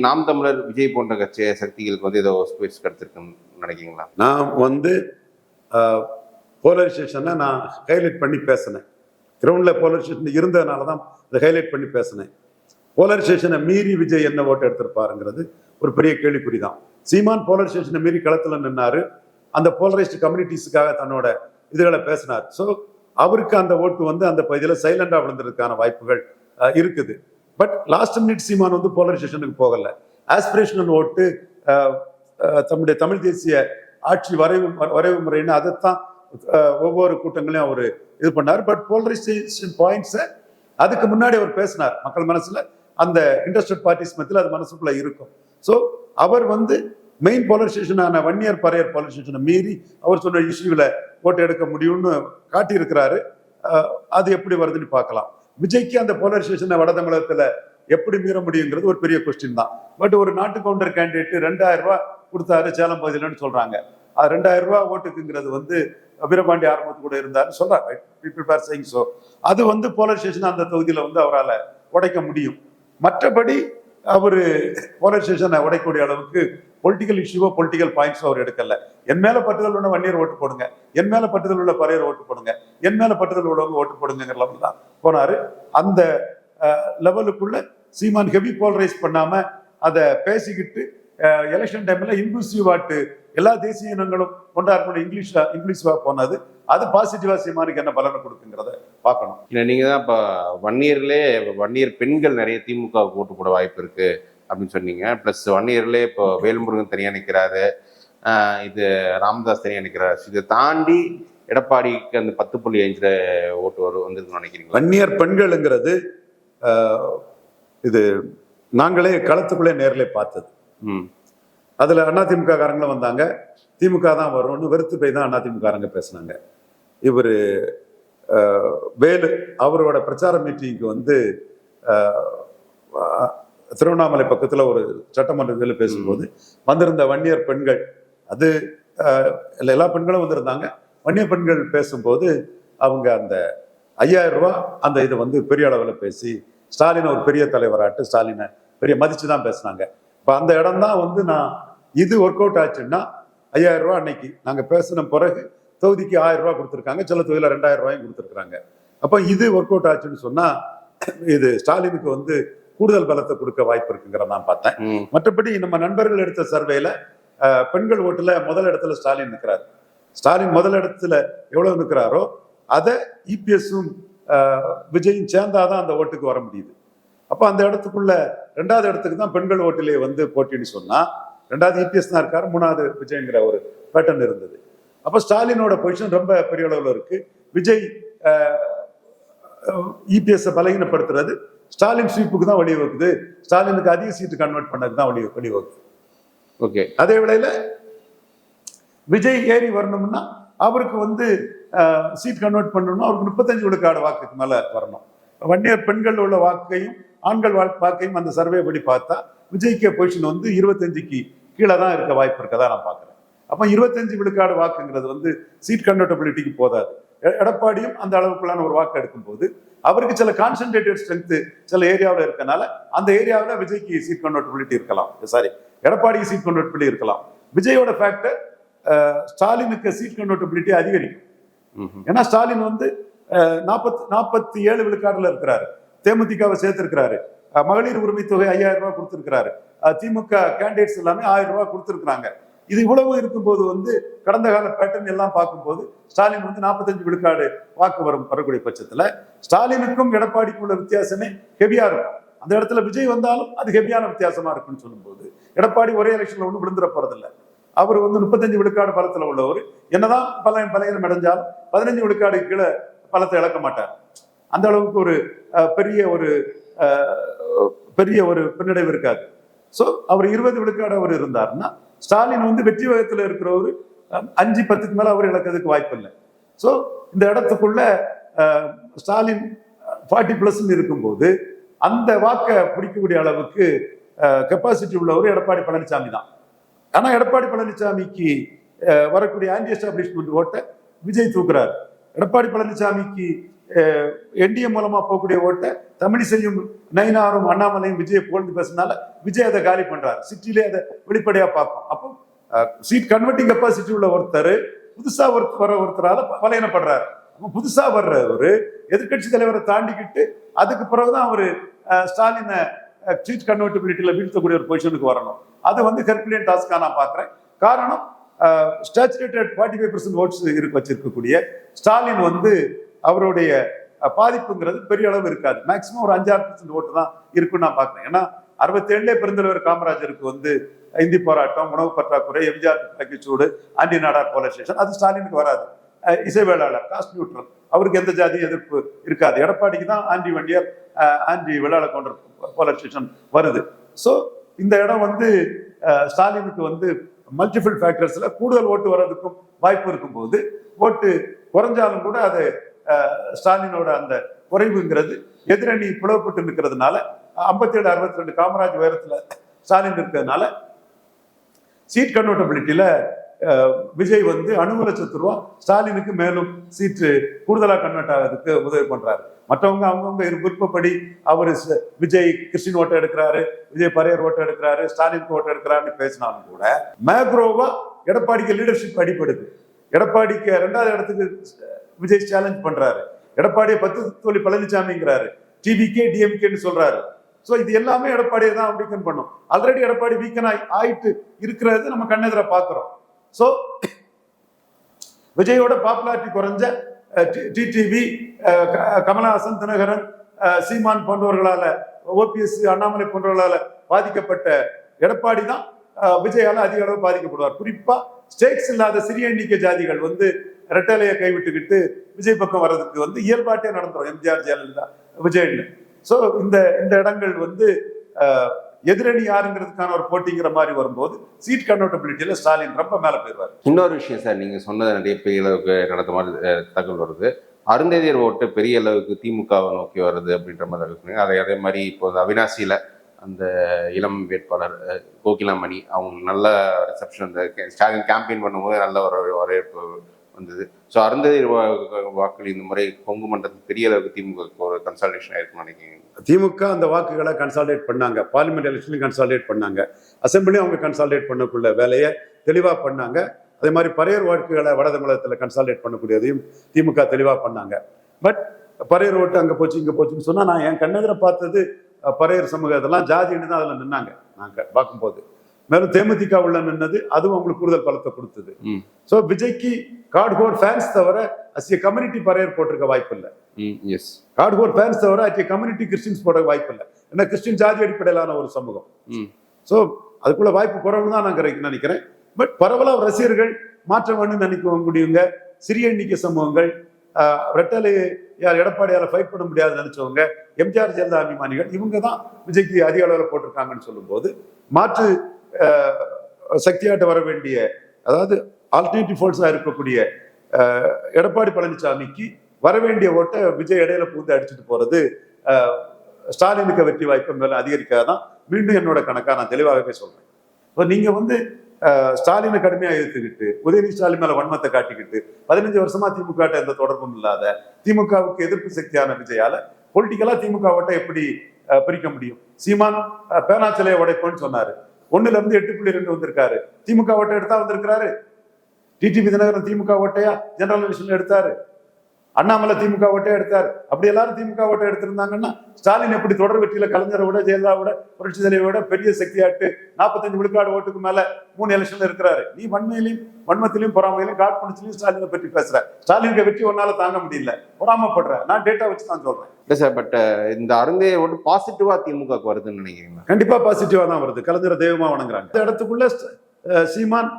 நாம் தமிழர் விஜய் போன்ற கட்சி சக்திகளுக்கு வந்து ஏதோ ஸ்பேஸ் கிடைச்சிருக்குன்னு நினைக்கிறீங்களா? நான் வந்து போலரைசேஷனை நான் ஹைலைட் பண்ணி பேசினேன். கிரவுண்டில் போலரைசேஷன் இருந்ததுனால தான் இதை ஹைலைட் பண்ணி பேசினேன். போலரைசேஷனை மீறி விஜய் என்ன ஓட்டு எடுத்திருப்பாருங்கிறது ஒரு பெரிய கேள்விக்குறி தான். சீமான் போலரைசேஷனை மீறி களத்தில் நின்னாரு, அந்த போலரைஸ்டு கம்யூனிட்டிஸுக்காக தன்னோட இதுகளை பேசினார். ஸோ அவருக்கு அந்த ஓட்டு வந்து அந்த பகுதியில் சைலண்டாக விழுந்ததுக்கான வாய்ப்புகள் இருக்குது. பட் லாஸ்ட் மினிட் சீமான் வந்து போலரைசேஷனுக்கு போகல. ஆஸ்பிரேஷனல் ஓட்டு தம்முடைய தமிழ் தேசிய ஆட்சி வரைவு முறைன்னு அதைத்தான் ஒவ்வொரு கூட்டங்களையும் அவர் இது பண்ணார். பட் போலரைசேஷன் பாயிண்ட்ஸை அதுக்கு முன்னாடி அவர் பேசினார். மக்கள் மனசுல அந்த இன்ட்ரெஸ்டட் பார்ட்டிஸ் மத்தியில் அது மனசுக்குள்ள இருக்கும். ஸோ அவர் வந்து மெயின் போலரைசேஷனான வன்னியர் பறையர் போலரைசேஷனை மீறி அவர் சொன்ன இஷ்யூவில் ஓட்டு எடுக்க முடியும்னு காட்டியிருக்கிறாரு. அது எப்படி வருதுன்னு பார்க்கலாம். விஜய்க்கு அந்த போலரைசேஷனை வட தமிழகத்தில் எப்படி மீற முடியுங்கிறது ஒரு பெரிய கொஸ்டின் தான். பட் ஒரு நாட்டு கவுண்டர் கேண்டிடேட் 2000 ரூபாய் கொடுத்தாரு சேலம் பகுதியிலன்னு சொல்றாங்க. அது 2000 ரூபாய் ஓட்டுக்குங்கிறது வந்து வீரபாண்டி ஆரம்பத்து கூட இருந்தாருன்னு சொல்றாங்க. People are saying so. அது வந்து போலரைசேஷன் அந்த தொகுதியில் வந்து அவரால் உடைக்க முடியும். மற்றபடி அவர் போலரைசேஷனை உடைக்கக்கூடிய அளவுக்கு பொலிட்டிக்கல் இஷ்யூவோ பொலிட்டிக்கல் பாயிண்ட்ஸோ அவர் எடுக்கல. என் மேல பட்டுதல் உள்ள வன்னியர் ஓட்டு போடுங்க, என் மேல பட்டுதல் உள்ள பறையர் ஓட்டு போடுங்க, என் மேல பட்டுதல் உள்ளவங்க ஓட்டு போடுங்கிற லெவல் தான் போனாரு. அந்த லெவலுக்குள்ள சீமான் ஹெவி போலரைஸ் பண்ணாம அதை பேசிக்கிட்டு எலெக்ஷன் டைம்ல இன்க்ளூசிவ் வாட்டு எல்லா தேசிய இனங்களும் கொண்டாடக்கூடிய இங்கிலீஷா போனது அது பாசிட்டிவா சீமானுக்கு என்ன பலனை கொடுக்குங்கிறத பார்க்கணும். நீங்க தான் இப்போ வன்னியர் பெண்கள் நிறைய திமுக ஓட்டு போட வாய்ப்பு இருக்கு அப்படின்னு சொன்னீங்க. பிளஸ் வன்னியர்லேயே இப்போ வேல்முருகன் தனியா நிற்கிறாரு, இது ராமதாஸ் தனியா நிற்கிறாரு. இதை தாண்டி எடப்பாடிக்கு அந்த 10.5 ஓட்டு வந்துருக்குன்னு நினைக்கிறீங்க? வன்னியர் பெண்கள்ங்கிறது இது நாங்களே களத்துக்குள்ளே நேரிலே பார்த்தது. அதுல அதிமுக காரங்களும் வந்தாங்க, திமுக தான் வரும்னு வெறுத்து போய் தான் அதிமுக காரங்க பேசினாங்க. இவர் வேலு அவரோட பிரச்சார மீட்டிங்க்கு வந்து திருவண்ணாமலை பக்கத்துல ஒரு சட்டமன்றத்தில் பேசும்போது வந்திருந்த வன்னியர் பெண்கள், அது எல்லா பெண்களும் வந்திருந்தாங்க, வன்னியர் பெண்கள் பேசும்போது அவங்க அந்த 5000 ரூபாய் அந்த இதை வந்து பெரிய அளவில் பேசி ஸ்டாலினை ஒரு பெரிய தலைவராட்டு ஸ்டாலினை பெரிய மதிச்சு தான் பேசினாங்க. இப்போ அந்த இடம் தான் வந்து நான் இது ஒர்க் அவுட் ஆச்சுன்னா 5000 ரூபாய் அன்னைக்கு நாங்கள் பேசின பிறகு தொகுதிக்கு 1000 ரூபாய் கொடுத்துருக்காங்க, சில தொகுதியில் 2000 ரூபாயும் கொடுத்துருக்குறாங்க. அப்போ இது ஒர்க் அவுட் ஆச்சுன்னு சொன்னா இது ஸ்டாலினுக்கு வந்து கூடுதல் பலத்தை கொடுக்க வாய்ப்பு இருக்குங்கிற நான் பார்த்தேன். மற்றபடி நம்ம நண்பர்கள் எடுத்த சர்வேல பெண்கள் ஓட்டுல முதல் இடத்துல ஸ்டாலின் நிற்கிறாரு. ஸ்டாலின் முதல் இடத்துல எவ்வளவு நிற்கிறாரோ அதை இபிஎஸும் விஜயும் சேர்ந்தாதான் அந்த ஓட்டுக்கு வர முடியுது. அப்போ அந்த இடத்துக்குள்ள 2வது இடத்துக்கு தான் பெண்கள் ஓட்டிலே வந்து போட்டின்னு சொன்னா 2வது இபிஎஸ் தான் இருக்காரு, 3வது விஜய்ங்கிற ஒரு பேட்டர்ன் இருந்தது. அப்போ ஸ்டாலினோட பொசிஷன் ரொம்ப பெரிய அளவில் இருக்கு. விஜய் இபிஎஸ் பலகீனப்படுத்துறது ஸ்டாலின் ஸ்வீப்புக்கு தான் வழிவகுக்குது, ஸ்டாலினுக்கு அதிக சீட்டு கன்வெர்ட் பண்ணதுக்கு தான் வழிவகுக்குது. ஓகே. அதே வேளையில விஜய் ஏறி வரணும்னா அவருக்கு வந்து சீட் கன்வெர்ட் பண்ணணும்னா அவருக்கு 35 விழுக்காடு வாக்குக்கு மேல வரணும். வன்னியர் பெண்கள் உள்ள வாக்கையும் ஆண்கள் வாக்கையும் அந்த சர்வே படி பார்த்தா விஜய்க்கு பொசிஷன் வந்து 25க்கு கீழே தான் இருக்க வாய்ப்பு இருக்கதா நான் பார்க்குறேன். அப்போ 25 விழுக்காடு வாக்குங்கிறது வந்து சீட் கன்வெர்டபிலிட்டிக்கு போதாது. எடப்பாடியும் அந்த அளவுக்குள்ளான ஒரு வாக்கு எடுக்கும் போது அவருக்கு சில கான்சென்ட்ரேட்டட் ஸ்ட்ரென்த் சில ஏரியாவில் இருக்கனால அந்த ஏரியாவில் விஜய்க்கு சீட் கன்வெர்டபிலிட்டி இருக்கலாம், எடப்பாடிக்கு சீட் கன்வெர்டபிலிட்டி இருக்கலாம். விஜயோட ஃபேக்டர் ஸ்டாலினுக்கு சீட் கன்வெர்டபிலிட்டி அதிகரிக்கும். ஏன்னா ஸ்டாலின் வந்து 47 விழுக்காடுல இருக்கிறாரு, தேமுதிகவை சேர்த்திருக்கிறாரு, மகளிர் உரிமை தொகை 5000 ரூபாய் கொடுத்திருக்கிறாரு, திமுக கேண்டிடேட்ஸ் எல்லாமே 1000 ரூபாய் கொடுத்திருக்கிறாங்க. இது இவ்வளவு இருக்கும்போது வந்து கடந்த கால பேட்டர்ன் எல்லாம் பார்க்கும்போது ஸ்டாலின் வந்து 45 விழுக்காடு வாக்கு வரக்கூடிய பட்சத்துல ஸ்டாலினுக்கும் எடப்பாடிக்கும் உள்ள வித்தியாசமே ஹெவியா இருக்கும். அந்த இடத்துல விஜய் வந்தாலும் அது ஹெவியான வித்தியாசமா இருக்குன்னு சொல்லும்போது எடப்பாடி ஒரே எலெக்ஷன்ல ஒன்றும் விழுந்துட போறதில்லை. அவர் வந்து 35 விழுக்காடு பலத்துல உள்ளவர், என்னதான் பலகீனம் அடைஞ்சாலும் 15 விழுக்காடு கீழே பலத்தை இழக்க மாட்டார். அந்த அளவுக்கு ஒரு பெரிய ஒரு பின்னடைவு இருக்காது. ஸோ அவர் 20 விழுக்காடு அவர் இருந்தாருன்னா ஸ்டாலின் வந்து வெற்றி வகத்தில் இருக்கிறவரு 5-10க்கு மேல அவர் இழக்கிறதுக்கு வாய்ப்பு இல்லை. ஸோ இந்த இடத்துக்குள்ள ஸ்டாலின் 40+ இருக்கும்போது அந்த வாக்கை பிடிக்கக்கூடிய அளவுக்கு கெப்பாசிட்டி உள்ளவர் எடப்பாடி பழனிசாமி தான். ஆனா எடப்பாடி பழனிசாமிக்கு வரக்கூடிய ஆன்டி எஸ்டாப்ளிஷ்மெண்ட் ஓட்டை விஜய் தூக்குறாரு. எடப்பாடி பழனிசாமிக்கு என்டிஏ மூலமா போகக்கூடிய ஓட்டை தமிழிசையும் நயினாரும் அண்ணாமலையும் விஜயை புகழ்ந்து பேசினால விஜய் அதை காலி பண்றாரு. சிட்டிலே அதை வெளிப்படையா பார்க்கும். அப்போ சீட் கன்வெர்ட்டிங் கெப்பாசிட்டி உள்ள ஒருத்தர் புதுசா ஒருத்தரால பலையனப்படுறாரு. அப்போ புதுசா வர்ற ஒரு எதிர்கட்சி தலைவரை தாண்டிக்கிட்டு அதுக்கு பிறகுதான் அவரு ஸ்டாலினை சீட் கன்வெர்டிபிலிட்டியில வீழ்த்தக்கூடிய ஒரு பொசிஷனுக்கு வரணும். அது ஹெர்குலியன் டாஸ்கா நான் பாக்குறேன். காரணம் ஸ்டாச்சுரேட்டட் 45% ஓட்ஸ் வச்சிருக்கக்கூடிய ஸ்டாலின் அவருடைய பாதிப்புங்கிறது பெரிய அளவு இருக்காது. மேக்சிமம் ஒரு 5-6% ஓட்டு தான் இருக்குன்னு நான் பாக்குறேன். ஏன்னா 67 பெருந்தலைவர் காமராஜருக்கு இந்தி போராட்டம், உணவு பற்றாக்குறை, எம்ஜிஆர் துப்பாக்கிச்சூடு, ஆண்டி நாடார் போலரைசேஷன், அது ஸ்டாலினுக்கு வராது. இசை வேளாளர், காஸ்ட் நியூட்ரல், அவருக்கு எந்த ஜாதி எதிர்ப்பு இருக்காது. எடப்பாடிக்கு தான் ஆண்டி வண்டியர், ஆண்டி வேளாளர் கவுண்டர் போலரைசேஷன் வருது. ஸோ இந்த இடம் ஸ்டாலினுக்கு மல்டிபிள் ஃபேக்டர்ஸ்ல கூடுதல் ஓட்டு வர்றதுக்கும் வாய்ப்பு இருக்கும் போது ஓட்டு குறைஞ்சாலும் கூட அது ஸ்டாலினோட அந்த குறைவுங்கிறது எதிரணி பிளவுபட்டு இருக்கிறதுனால 57-62 காமராஜ் உயரத்துல ஸ்டாலின் இருக்கிறதுனால சீட் கன்வெர்டபிலிட்டியில விஜய் 60 லட்சம் ரூபா ஸ்டாலினுக்கு மேலும் சீட்டு கூடுதலா கன்வெர்ட் ஆகிறதுக்கு உதவி பண்றாரு. மற்றவங்க அவங்கவுங்க விருப்பப்படி அவர் விஜய் கிறிஸ்டின் ஓட்டை எடுக்கிறாரு, விஜய் பரையர் ஓட்டை எடுக்கிறாரு, ஸ்டாலினுக்கு ஓட்டை எடுக்கிறாருன்னு பேசினாலும் கூட மேக்ரோவா எடப்பாடிக்கு லீடர்ஷிப் அடிப்படுது. எடப்பாடிக்கு 2வது இடத்துக்கு விஜய் சேலஞ்ச் பண்றாரு. எடப்பாடியை 10 தோழி பழனிசாமிங்கிறாரு, டிவிகே டிஎம்கேன்னு சொல்றாரு. ஸோ இது எல்லாமே எடப்பாடியை தான் வீக்கன் பண்ணும். ஆல்ரெடி எடப்பாடி வீக்கன் ஆயிட்டு இருக்கிறது நம்ம கண்ணெதிர பார்க்கிறோம். ஸோ விஜயோட பாப்புலாரிட்டி குறைஞ்ச டிடிவி, கமலஹாசன், தினகரன், சீமான் போன்றவர்களால, ஓபிஎஸ், அண்ணாமலை போன்றவர்களால பாதிக்கப்பட்ட எடப்பாடி தான் விஜயால அதிக அளவு பாதிக்கப்படுவார். குறிப்பா ஸ்டேக்ஸ் இல்லாத சிறிய எண்ணிக்கை ஜாதிகள் ரெட்டலையை கைவிட்டுக்கிட்டு விஜய் பக்கம் வர்றதுக்கு இயல்பாட்டே நடந்துரும். எம்ஜிஆர், ஜெயலலிதா, விஜய்னு. ஸோ இந்த இடங்கள் எதிரணி யாருங்கிறதுக்கான ஒரு போட்டிங்கிற மாதிரி வரும்போது சீட் கன்வெர்டபிலிட்டியில ஸ்டாலின் ரொம்ப மேல போயிடுவார். இன்னொரு விஷயம் சார், நீங்க சொன்னது நிறைய பெரிய அளவுக்கு நடந்த மாதிரி தகவல் வருது. அருந்ததியர் ஓட்டு பெரிய அளவுக்கு திமுகவை நோக்கி வருது அப்படின்ற மாதிரி இருக்குங்க. அதே மாதிரி இப்போ அவினாசியில அந்த இளம் வேட்பாளர் கோகிலாமணி அவங்க நல்ல ரிசப்ஷன், இந்த ஸ்டாலின் கேம்பெயின் பண்ணும்போது நல்ல ஒரு வரவேற்பு வந்தது. ஸோ அருந்ததியர் வாக்குகள் இந்த முறை கொங்கு மண்டலத்தில் பெரிய அளவுக்கு திமுக ஒரு கன்சால்டேஷன் ஆயிருக்குன்னு நினைக்கிறீங்க? திமுக அந்த வாக்குகளை கன்சால்டேட் பண்ணாங்க, பார்லிமெண்ட் எலெக்ஷன்லையும் கன்சால்டேட் பண்ணாங்க, அசம்பிளியும் அவங்க கன்சால்டேட் பண்ணக்குள்ள வேலையை தெளிவாக பண்ணாங்க. அதே மாதிரி பரையர் வாக்குகளை வட தமிழகத்தில் கன்சால்டேட் பண்ணக்கூடியதையும் திமுக தெளிவாக பண்ணாங்க. பட் பரையர் ஓட்டு அங்கே போச்சு இங்கே போச்சுன்னு சொன்னால் நான் என் கண்ணெதிர பார்த்தது பரையர் சமூகம் இதெல்லாம் ஜாதின்னு தான் அதில் நின்னாங்க நாங்கள் பார்க்கும்போது. மேலும் தேமுதிக உள்ள நின்னது, அதுவும் அவங்களுக்கு கூடுதல் பலத்தை கொடுத்தது. ஸோ விஜய்க்கு கார்ட்கோர் ஃபேன்ஸ் தவிர அசிய கம்யூனிட்டி பரையர் போட்டிருக்க வாய்ப்பு இல்லை. கார்ட்கோர் ஃபேன்ஸ் தவிர அசிய கம்யூனிட்டி கிறிஸ்டின்ஸ் போட வாய்ப்பு இல்லை. ஏன்னா கிறிஸ்டின் ஜாதி அடிப்படையிலான ஒரு சமூகம். ஸோ அதுக்குள்ள வாய்ப்பு குறைவு தான் நான் நினைக்கிறேன். பட் பரவலா ரசிகர்கள் மாற்றம் வேணும்னு நினைக்கக்கூடியவங்க, சிறிய எண்ணிக்கை சமூகங்கள், ரெட்டலை எடப்பாடியால ஃபைட் பண்ண முடியாது நினைச்சவங்க, எம்ஜிஆர் ஜெயலலிதா அபிமானிகள், இவங்க தான் விஜய்க்கு அதிக அளவில் போட்டிருக்காங்கன்னு சொல்லும் போது மாற்று சக்தியாட்ட வர வேண்டிய, அதாவது ஆல்டர்னேட்டிவ் ஃபோர்ஸா இருக்கக்கூடிய எடப்பாடி பழனிசாமிக்கு வர வேண்டிய ஓட்டை விஜய் இடையில பூந்து அடிச்சுட்டு போறது ஸ்டாலினுக்கு வெற்றி வாய்ப்பு மேல அதிகரிக்காதான் மீண்டும் என்னோட கணக்கா நான் தெளிவாகவே சொல்றேன். இப்போ நீங்க ஸ்டாலினை கடுமையா எதிர்த்துக்கிட்டு உதயநிதி ஸ்டாலின் மேல வன்மத்தை காட்டிக்கிட்டு 15 வருஷமா திமுக எந்த தொடர்பும் இல்லாத திமுகவுக்கு எதிர்ப்பு சக்தியான விஜயால பொலிட்டிக்கலா திமுக ஓட்டை எப்படி பிரிக்க முடியும்? சீமான் பேனாச்சலையை உடைப்போன்னு சொன்னாரு, 1ல இருந்து 8.2 வந்திருக்காரு. திமுக ஓட்டை எடுத்தா வந்திருக்கிறாரு. டிடிவி தினகரன் திமுக ஓட்டையா ஜெனரல் எலெக்ஷன்ல எடுத்தாரு. அண்ணாமலை திமுக ஓட்டை எடுத்தாரு. அப்படி எல்லாரும் திமுக ஓட்டை எடுத்திருந்தாங்கன்னா ஸ்டாலின் எப்படி தொடர் வெற்றியில கலைஞரை விட, ஜெயலலிதா விட, புரட்சி தலைவரை விட பெரிய சக்தியாட்டு 45 விழுக்காடு ஓட்டுக்கு மேல 3 எலெக்ஷன்ல இருக்கிறாரு. நீ வன்மத்திலையும் பொறாமையிலும் காட்பணிச்சிலையும் ஸ்டாலினை பற்றி பேசுற. ஸ்டாலினுக்கு வெற்றி ஒன்னால தாங்க முடியல, பொறாமப்படுற. நான் டேட்டா வச்சு தான் சொல்றேன். இல்லை சார், பட் இந்த அருந்தைய ஓட்டு பாசிட்டிவா திமுக வருதுன்னு நினைக்கிறீங்களா? கண்டிப்பா பாசிட்டிவா தான் வருது. கலைஞரை தெய்வமா வணங்குறாங்க. இந்த இடத்துக்குள்ள சீமான்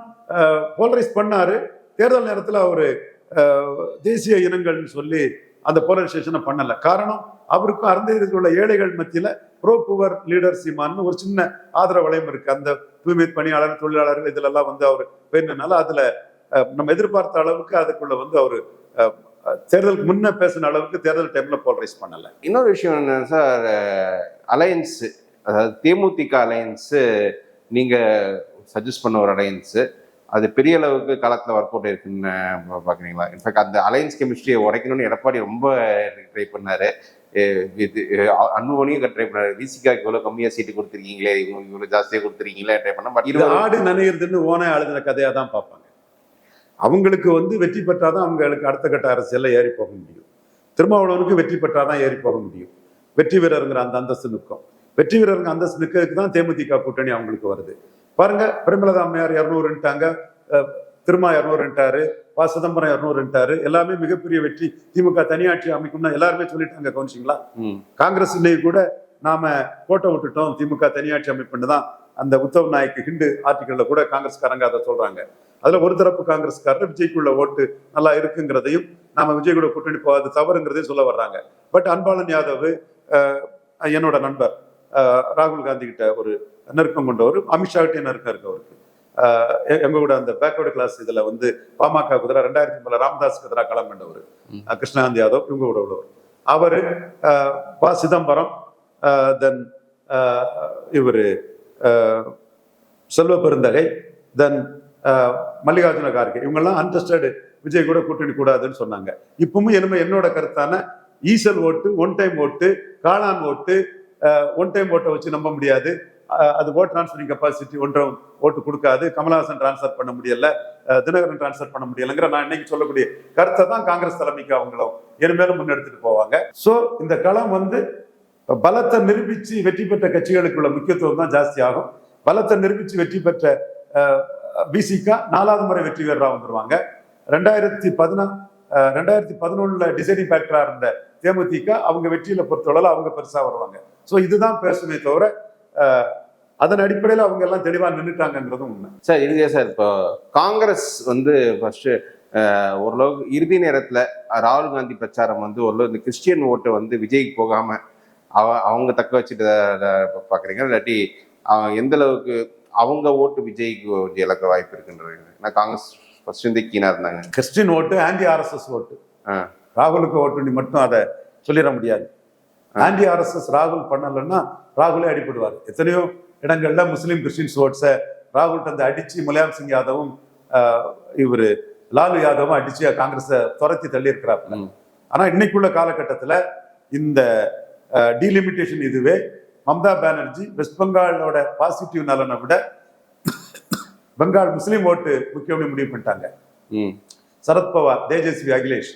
போலரைஸ் பண்ணாரு. தேர்தல் நேரத்தில் அவரு தேசிய இனங்கள்னு சொல்லி அந்த போலரைசேஷனை பண்ணல. காரணம், அவருக்கும் அருந்ததியர்கள் உள்ள ஏழைகள் மத்தியில ப்ரோ புவர் லீடர் சீமான்னு ஒரு சின்ன ஆதரவு வளையம் இருக்கு. அந்த தூய்மை பணியாளர், தொழிலாளர்கள் இதுல எல்லாம் அவர் பேரினால அதுல நம்ம எதிர்பார்த்த அளவுக்கு அதுக்குள்ள அவரு தேர்தலுக்கு முன்ன பேசின அளவுக்கு தேர்தல் டைம்ல போலரைஸ் பண்ணல. இன்னொரு விஷயம் என்ன சார், அலையன்ஸ், அதாவது தேமுதிக அலையன்ஸ் நீங்க சஜஸ்ட் பண்ண ஒரு அலையன்ஸ், அது பெரிய அளவுக்கு களத்தில் ஒர்க் அவுட் இருக்குன்னு பார்க்குறீங்களா? இன்ஃபேக்ட் அந்த அலையன்ஸ் கெமிஸ்ட்ரியை உடைக்கணும்னு எடப்பாடி ரொம்ப ட்ரை பண்ணாரு. இது அன்புமணியும் ட்ரை பண்ணாரு. விசிகாக்கு இவ்வளோ கம்மியாக சீட்டு கொடுத்துருக்கீங்களே, இவ்வளோ ஜாஸ்தியாக கொடுத்துருக்கீங்களே ட்ரை பண்ண. பட் இது ஆடு நனையிறதுன்னு ஓனா எழுதின கதையாக தான் பார்ப்பாங்க. அவங்களுக்கு வெற்றி பெற்றாதான் அவங்களுக்கு அடுத்த கட்ட அரசியல்ல ஏறி போக முடியும். திருமாவளவனுக்கு வெற்றி பெற்றாதான் ஏறி போக முடியும். வெற்றி வீரருங்கிற அந்த அந்தஸ்து நிற்கும். வெற்றி வீரருங்க அந்தஸ்து நிற்கிறதுக்கு தான் தேமுதிக கூட்டணி அவங்களுக்கு வருது. பாருங்க, பிரேமலதா அம்மையார் 200ன்ட்டாங்க, திருமா 200ன்ட்டாரு, சிதம்பரம் 200ன்ட்டாரு. எல்லாமே மிகப்பெரிய வெற்றி. திமுக தனியாட்சி அமைக்கும்னா எல்லாருமே சொல்லிட்டாங்க. கவனிச்சிங்களா? காங்கிரஸ் இன்னைக்கு கூட நாம கோட்டை விட்டுட்டோம், திமுக தனியாட்சி அமைப்புன்னு தான் அந்த உத்தவ் நாய்க்கு ஹிண்டு ஆர்டிக்கல்ல கூட காங்கிரஸ்காரங்க அதை சொல்றாங்க. அதுல ஒரு தரப்பு காங்கிரஸ்காரர் விஜய்க்குள்ள ஓட்டு நல்லா இருக்குங்கிறதையும் நாம விஜய் கூட கூட்டணி போகாது தவறுங்கிறதையும் சொல்ல வர்றாங்க. பட் அன்பாலன் யாதவ் என்னோட நண்பர், ராகுல் காந்தி கிட்ட ஒரு நெருக்கம் கொண்டவர், அமித்ஷா கிட்டே நெருக்கம் இருக்கு அவருக்கு. எங்க கூட அந்த பேக்வர்டு கிளாஸ் இதுல பாமக குதிரை 2009 ராமதாஸ் எதிராக களம் கண்டவர் கிருஷ்ணகாந்தி யாதவ், இவங்க கூட உள்ளவர். அவரு சிதம்பரம், தென் இவரு செல்வ பெருந்தகை, தென் மல்லிகார்ஜுன கார்கே, இவங்கெல்லாம் அன்டெஸ்டட் விஜய் கூட கூட்டணி கூடாதுன்னு சொன்னாங்க. இப்பவும் என்னோட கருத்தான ஈசல் ஓட்டு, ஒன் டைம் ஓட்டு, காளான் ஓட்டு, ஒன் டைம் ஓட்டை வச்சு நம்ப முடியாது. அது ஓட் டிரான்ஸ்பரிங் கெப்பாசிட்டி ஒன்றை ஓட்டு கொடுக்காது. கமலஹாசன் டிரான்ஸ்ஃபர் பண்ண முடியல, தினகரன் டிரான்ஸ்ஃபர் பண்ண முடியலைங்கிற நான் இன்னைக்கு சொல்லக்கூடிய கருத்தை தான் காங்கிரஸ் தலைமைக்கு அவங்களும் இனிமேலும் முன்னெடுத்துட்டு போவாங்க. ஸோ இந்த களம் பலத்தை நிரூபிச்சு வெற்றி பெற்ற கட்சிகளுக்குள்ள முக்கியத்துவம் தான் ஜாஸ்தி ஆகும். பலத்தை நிரூபிச்சு வெற்றி பெற்ற விசிக 4வது முறை வெற்றி பெறா வந்துருவாங்க. 2011 டிசைடிங் ஃபேக்டரா இருந்த தேமுதிக அவங்க வெற்றியில பொறுத்தவரை அவங்க பெருசா வருவாங்க. ஸோ இதுதான் பேசுமே தவிர அதன் அடிப்படையில் அவங்க எல்லாம் தெளிவா நின்றுட்டாங்கிறதும் உண்மை. சார் இதுவே சார், இப்போ காங்கிரஸ் ஃபர்ஸ்ட் ஓரளவுக்கு இறுதி நேரத்துல ராகுல் காந்தி பிரச்சாரம் ஓரளவு இந்த கிறிஸ்டியன் ஓட்டை விஜய்க்கு போகாம அவங்க தக்க வச்சுட்டு பாக்குறீங்க, இல்லாட்டி எந்த அளவுக்கு அவங்க ஓட்டு விஜய்க்கு இழக்க வாய்ப்பு இருக்குன்றது? ஏன்னா காங்கிரஸ் ஃபர்ஸ்ட் கீனா இருந்தாங்க. கிறிஸ்டின் ஓட்டு, ஆன்டி ஆர்எஸ்எஸ் ஓட்டு, ராகுலுக்கு ஓட்டு மட்டும் அதை சொல்லிட முடியாது. ஆன்டி ஆர்எஸ்எஸ் ராகுல் பண்ணலன்னா ராகுலே அடிபடுவார். எத்தனையோ இடங்கள்ல முஸ்லீம் கிறிஸ்டின்ஸ் ஓட்ஸை ராகுல் அடிச்சு முலாயம் சிங் யாதவும் இவரு லாலு யாதவும் அடிச்சு காங்கிரஸை துரத்தி தள்ளி இருக்கிறாங்க. ஆனா இன்னைக்குள்ள காலகட்டத்துல இந்த டீலிமிட்டேஷன் இதுவே மம்தா பானர்ஜி வெஸ்ட் பெங்காலோட பாசிட்டிவ் நலனை விட பெங்கால் முஸ்லீம் ஓட்டு முக்கியம்னு முடிவு பண்ணிட்டாங்க. சரத்பவார், தேஜஸ்வி, அகிலேஷ்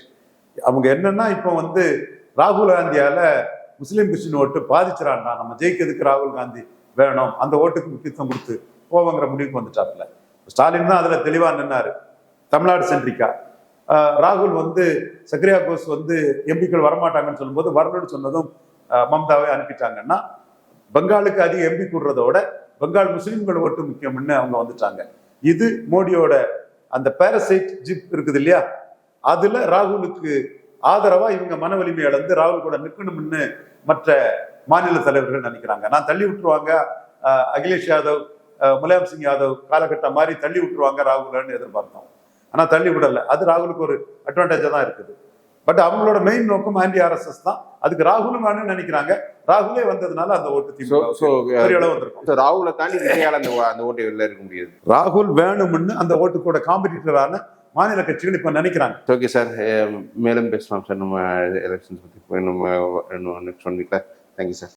அவங்க என்னன்னா இப்போ ராகுல் காந்தியால முஸ்லீம் கிறிஸ்டின் ஓட்டு பாதிச்சிடாண்டா, நம்ம ஜெயிக்கிறதுக்கு ராகுல் காந்தி வேணும், அந்த ஓட்டுக்கு முக்கியத்துவம் கொடுத்து போவங்கிற முடிவுக்கு வந்துட்டாப்ல. ஸ்டாலின் தான் அதுல தெளிவா நின்னாரு. தமிழ்நாடு சென்ட்ரிக்கா ராகுல் சக்ரியா கோஸ் எம்பிக்கள் வரமாட்டாங்கன்னு சொல்லும்போது வரணும்னு சொன்னதும் மம்தாவை அனுப்பிட்டாங்கன்னா பெங்காலுக்கு அதிக எம்பி கூடுறதோட பெங்கால் முஸ்லீம்கள் ஓட்டு முக்கியம்னு அவங்க வந்துட்டாங்க. இது மோடியோட அந்த பேரசைட் ஜிப் இருக்குது இல்லையா, அதுல ராகுலுக்கு ஆதரவா இவங்க மன வலிமை இழந்து ராகுல் கூட நிற்கணும்னு மற்ற மாநில தலைவர்கள் நினைக்கிறாங்க. நான் தள்ளி விட்டுருவாங்க அகிலேஷ் யாதவ், முலாயம் சிங் யாதவ் காலகட்டம் மாதிரி தள்ளி விட்டுருவாங்க ராகுல்னு எதிர்பார்த்தோம். ஆனா தள்ளி விடல. அது ராகுலுக்கு ஒரு அட்வான்டேஜா தான் இருக்குது. பட் அவங்களோட மெயின் நோக்கம் ஆன்டி ஆர்எஸ்எஸ் தான். அதுக்கு ராகுலும் வேணும்னு நினைக்கிறாங்க. ராகுலே வந்ததுனால அந்த ஓட்டு வந்திருக்கும். ராகுலை தாண்டி விஜயால அந்த ஓட்டு வெளில இருக்க முடியாது. ராகுல் வேணும்னு அந்த ஓட்டு கூட காம்படிட்டரான மாநில கட்சிகள் இப்ப நினைக்கிறாங்க. ஓகே சார், மேலும் பேசலாம் சார் நம்ம எலெக்ஷன்ஸ் பத்தி. நம்ம நெக்ஸ்ட் ஒன் வீக்ல. Thank you sir.